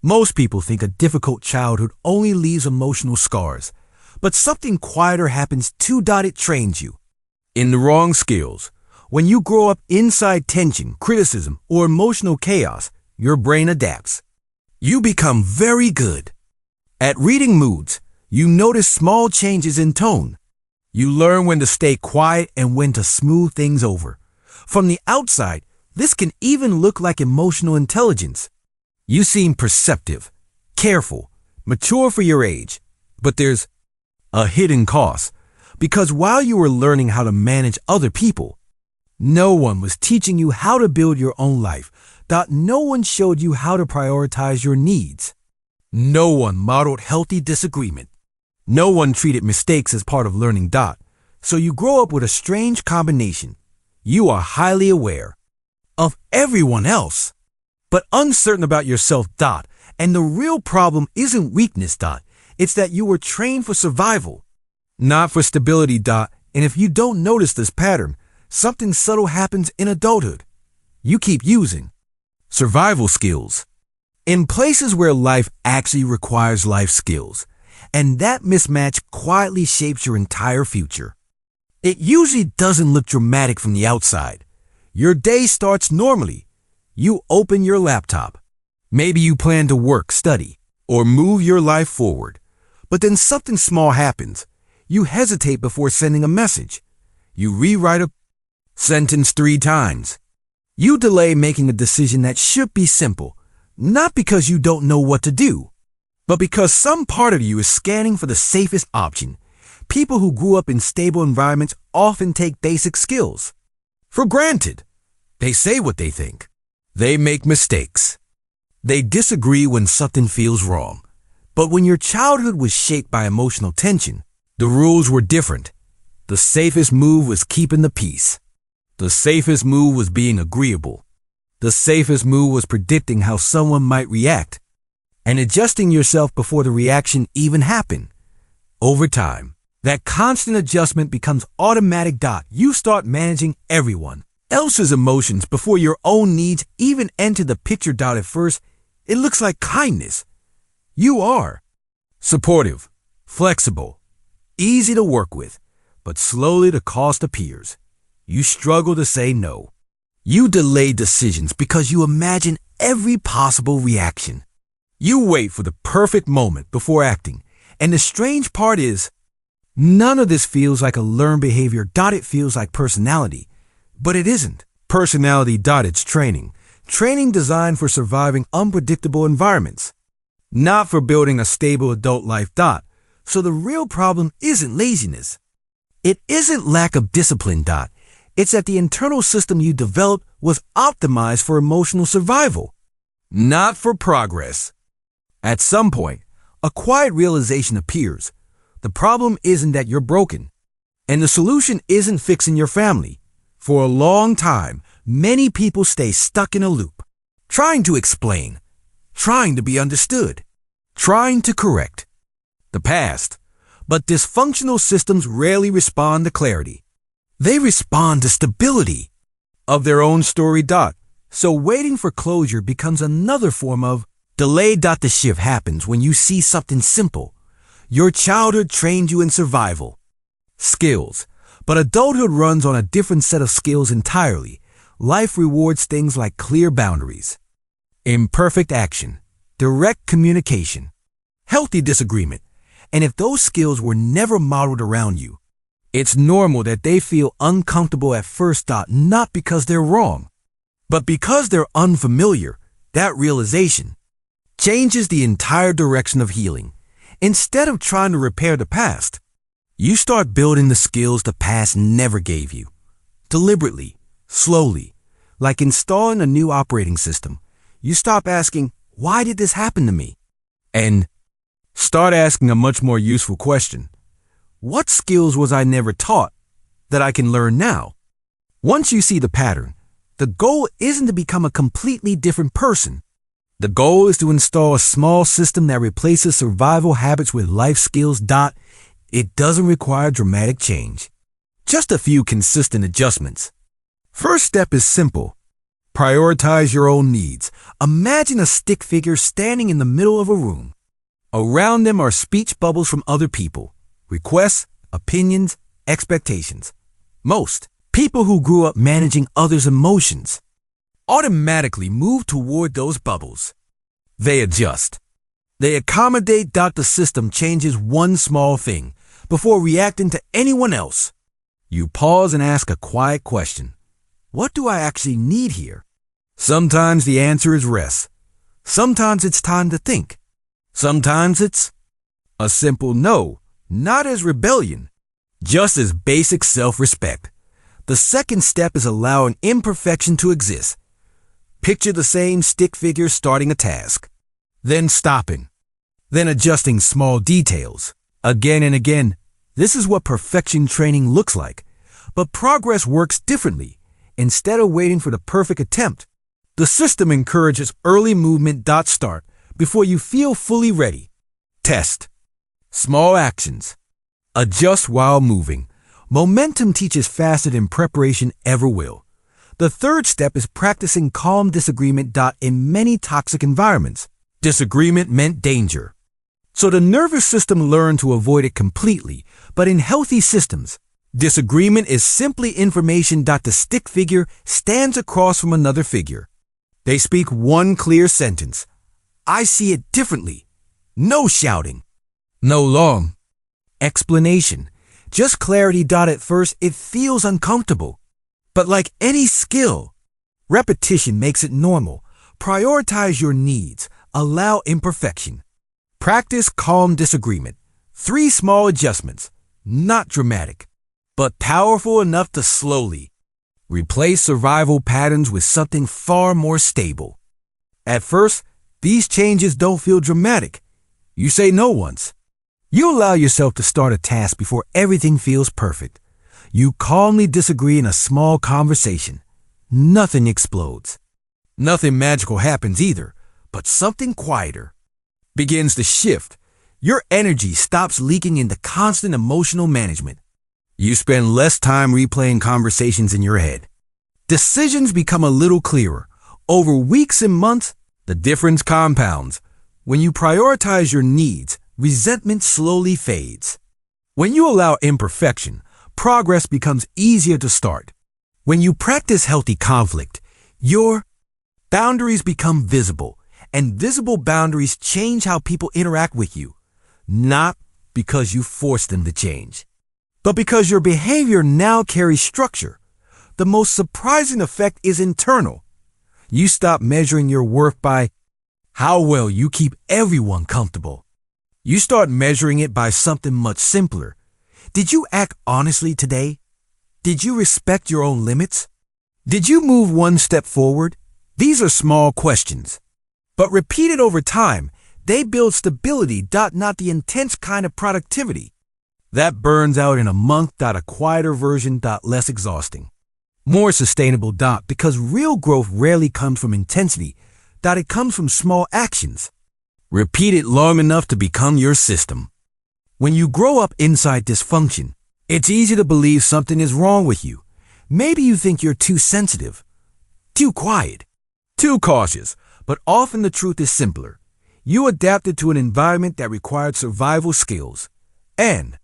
Most people think a difficult childhood only leaves emotional scars, but something quieter happens too. It trains you in the wrong skills. When you grow up inside tension, criticism, or emotional chaos, your brain adapts. You become very good at reading moods. You notice small changes in tone. You learn when to stay quiet and when to smooth things over. From the outside, this can even look like emotional intelligence. You seem perceptive, careful, mature for your age, but there's a hidden cost, because while you were learning how to manage other people, no one was teaching you how to build your own life. No one showed you how to prioritize your needs. No one modeled healthy disagreement. No one treated mistakes as part of learning. So you grow up with a strange combination. You are highly aware of everyone else, but uncertain about yourself. And the real problem isn't weakness. It's that you were trained for survival, not for stability. And if you don't notice this pattern, something subtle happens in adulthood. You keep using survival skills in places where life actually requires life skills, and that mismatch quietly shapes your entire future. It usually doesn't look dramatic from the outside. Your day starts normally. You open your laptop. Maybe you plan to work, study, or move your life forward. But then something small happens. You hesitate before sending a message. You rewrite a sentence 3 times. You delay making a decision that should be simple, not because you don't know what to do, but because some part of you is scanning for the safest option. People who grew up in stable environments often take basic skills for granted. They say what they think. They make mistakes. They disagree when something feels wrong. But when your childhood was shaped by emotional tension, the rules were different. The safest move was keeping the peace. The safest move was being agreeable. The safest move was predicting how someone might react and adjusting yourself before the reaction even happened. Over time, that constant adjustment becomes automatic. You start managing everyone else's emotions before your own needs even enter the picture. At first, it looks like kindness. You are supportive, flexible, easy to work with, but slowly the cost appears. You struggle to say no. You delay decisions because you imagine every possible reaction. You wait for the perfect moment before acting. And the strange part is, none of this feels like a learned behavior. It feels like personality. But it isn't. Personality. It's training. Training designed for surviving unpredictable environments, not for building a stable adult life. So the real problem isn't laziness. It isn't lack of discipline. It's that the internal system you developed was optimized for emotional survival, not for progress. At some point, a quiet realization appears. The problem isn't that you're broken, and the solution isn't fixing your family. For a long time, many people stay stuck in a loop, trying to explain, trying to be understood, trying to correct the past. But dysfunctional systems rarely respond to clarity. They respond to stability of their own story. So waiting for closure becomes another form of delay. The shift happens when you see something simple. Your childhood trained you in survival skills, but adulthood runs on a different set of skills entirely. Life rewards things like clear boundaries, imperfect action, direct communication, healthy disagreement. And if those skills were never modeled around you, it's normal that they feel uncomfortable at first. Not because they're wrong, but because they're unfamiliar. That realization changes the entire direction of healing. Instead of trying to repair the past, you start building the skills the past never gave you. Deliberately, slowly, like installing a new operating system. You stop asking, why did this happen to me? And start asking a much more useful question. What skills was I never taught that I can learn now? Once you see the pattern, the goal isn't to become a completely different person. The goal is to install a small system that replaces survival habits with life skills. It doesn't require dramatic change, just a few consistent adjustments. First step is simple. Prioritize your own needs. Imagine a stick figure standing in the middle of a room. Around them are speech bubbles from other people, requests, opinions, expectations. Most people who grew up managing others' emotions automatically move toward those bubbles. They adjust. They accommodate. The system changes one small thing before reacting to anyone else. You pause and ask a quiet question. What do I actually need here? Sometimes the answer is rest. Sometimes it's time to think. Sometimes it's a simple no, not as rebellion, just as basic self-respect. The second step is allowing imperfection to exist. Picture the same stick figure starting a task, then stopping, then adjusting small details. Again and again, this is what perfection training looks like. But progress works differently. Instead of waiting for the perfect attempt, the system encourages early movement. Start before you feel fully ready. Test. Small actions. Adjust while moving. Momentum teaches faster than preparation ever will. The third step is practicing calm disagreement. In many toxic environments, disagreement meant danger. So the nervous system learned to avoid it completely. But in healthy systems, disagreement is simply information. The stick figure stands across from another figure. They speak one clear sentence. I see it differently. No shouting. No long explanation. Just clarity. At first, it feels uncomfortable. But like any skill, repetition makes it normal. Prioritize your needs. Allow imperfection. Practice calm disagreement. 3 small adjustments. Not dramatic, but powerful enough to slowly replace survival patterns with something far more stable. At first, these changes don't feel dramatic. You say no once. You allow yourself to start a task before everything feels perfect. You calmly disagree in a small conversation. Nothing explodes. Nothing magical happens either, but something quieter begins to shift. Your energy stops leaking into constant emotional management. You spend less time replaying conversations in your head. Decisions become a little clearer. Over weeks and months, the difference compounds. When you prioritize your needs, resentment slowly fades. When you allow imperfection, progress becomes easier to start. When you practice healthy conflict, your boundaries become visible, and visible boundaries change how people interact with you, not because you force them to change, but because your behavior now carries structure. The most surprising effect is internal. You stop measuring your worth by how well you keep everyone comfortable. You start measuring it by something much simpler. Did you act honestly today? Did you respect your own limits? Did you move one step forward? These are small questions, but repeated over time, they build stability. Not the intense kind of productivity that burns out in a month. A quieter version. Less exhausting. More sustainable. Because real growth rarely comes from intensity. It comes from small actions. Repeat it long enough to become your system. When you grow up inside dysfunction, it's easy to believe something is wrong with you. Maybe you think you're too sensitive, too quiet, too cautious, but often the truth is simpler. You adapted to an environment that required survival skills, and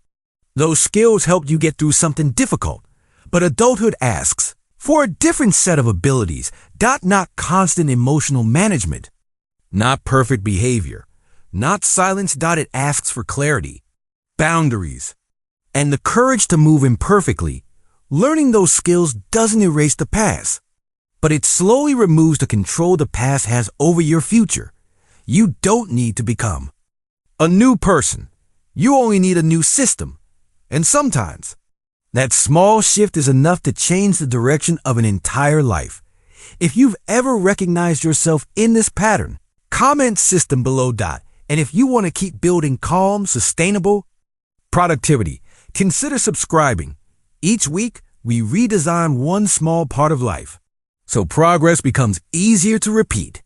those skills helped you get through something difficult. But adulthood asks for a different set of abilities. Not constant emotional management, not perfect behavior, not silence. It asks for clarity, boundaries, and the courage to move imperfectly. Learning those skills doesn't erase the past, but it slowly removes the control the past has over your future. You don't need to become a new person. You only need a new system. And sometimes, that small shift is enough to change the direction of an entire life. If you've ever recognized yourself in this pattern, comment system below. And if you want to keep building calm, sustainable productivity, consider subscribing. Each week, we redesign one small part of life, so progress becomes easier to repeat.